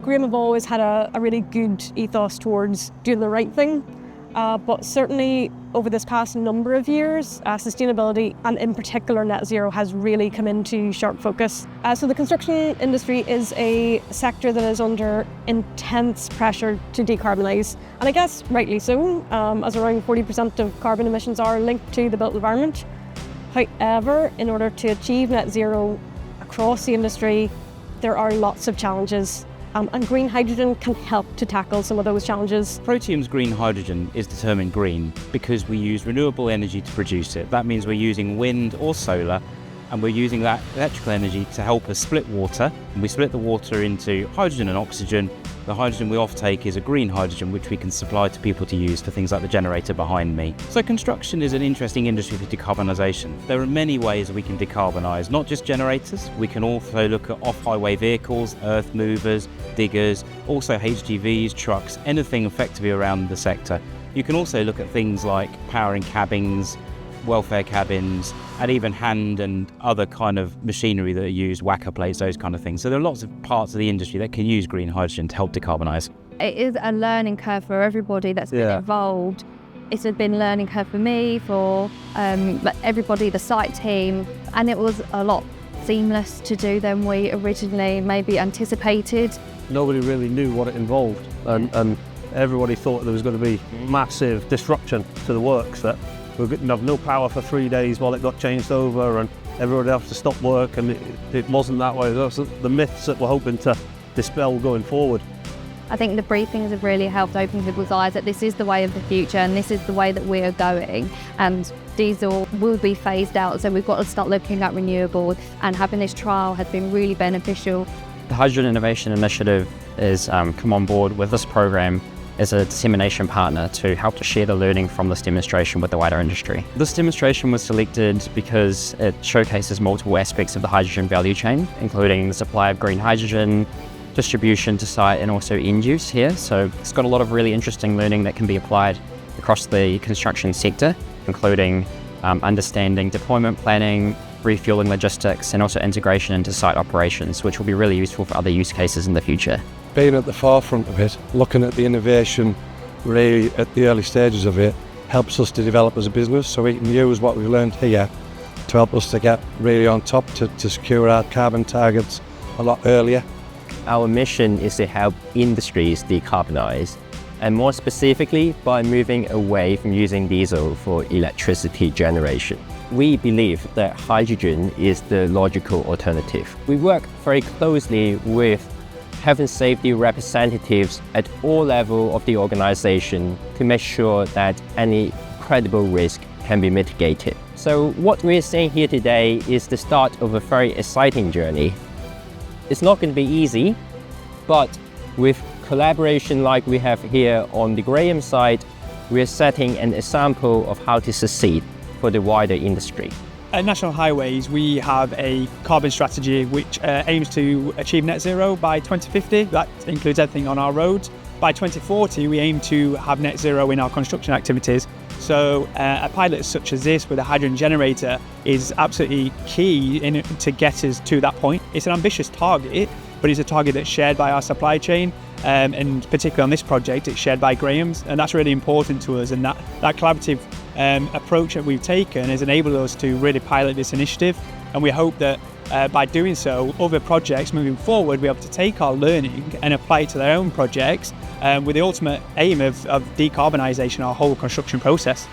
Graham have always had a really good ethos towards doing the right thing, but certainly over this past number of years, sustainability and in particular net zero has really come into sharp focus. So the construction industry is a sector that is under intense pressure to decarbonise, and I guess rightly so, as around 40% of carbon emissions are linked to the built environment. However, in order to achieve net zero across the industry, there are lots of challenges, and green hydrogen can help to tackle some of those challenges. Protium's green hydrogen is determined green because we use renewable energy to produce it. That means we're using wind or solar, and we're using that electrical energy to help us split water. And we split the water into hydrogen and oxygen. The hydrogen we offtake is a green hydrogen, which we can supply to people to use for things like the generator behind me. So construction is an interesting industry for decarbonisation. There are many ways we can decarbonise, not just generators. We can also look at off-highway vehicles, earth movers, diggers, also HGVs, trucks, anything effectively around the sector. You can also look at things like powering cabins, welfare cabins, and even hand and other kind of machinery that are used, whacker plates, those kind of things. So there are lots of parts of the industry that can use green hydrogen to help decarbonise. It is a learning curve for everybody that's been involved. It's been a learning curve for me, for everybody, the site team, and it was a lot seamless to do than we originally maybe anticipated. Nobody really knew what it involved, and everybody thought there was going to be massive disruption to the works, that we were going to have no power for 3 days while it got changed over, and everybody would have to stop work, and it wasn't that way. Those are the myths that we're hoping to dispel going forward. I think the briefings have really helped open people's eyes that this is the way of the future and this is the way that we are going, and diesel will be phased out, so we've got to start looking at renewables, and having this trial has been really beneficial. The Hydrogen Innovation Initiative is come on board with this program as a dissemination partner to help to share the learning from this demonstration with the wider industry. This demonstration was selected because it showcases multiple aspects of the hydrogen value chain, including the supply of green hydrogen, distribution to site, and also end use here. So it's got a lot of really interesting learning that can be applied across the construction sector, including understanding deployment planning, refueling logistics, and also integration into site operations, which will be really useful for other use cases in the future. Being at the forefront of it, looking at the innovation really at the early stages of it, helps us to develop as a business, so we can use what we've learned here to help us to get really on top to secure our carbon targets a lot earlier. Our mission is to help industries decarbonize, and more specifically by moving away from using diesel for electricity generation. We believe that hydrogen is the logical alternative. We work very closely with health and safety representatives at all levels of the organization to make sure that any credible risk can be mitigated. So what we're seeing here today is the start of a very exciting journey. It's not going to be easy, but with collaboration like we have here on the Graham side, we're setting an example of how to succeed for the wider industry. At National Highways, we have a carbon strategy which aims to achieve net zero by 2050. That includes everything on our roads. By 2040, we aim to have net zero in our construction activities. So a pilot such as this with a hydrogen generator is absolutely key to get us to that point. It's an ambitious target, but it's a target that's shared by our supply chain, and particularly on this project, it's shared by Graham's, and that's really important to us. And that collaborative approach that we've taken has enabled us to really pilot this initiative, and we hope that by doing so, other projects moving forward will be able to take our learning and apply it to their own projects with the ultimate aim of decarbonisation our whole construction process.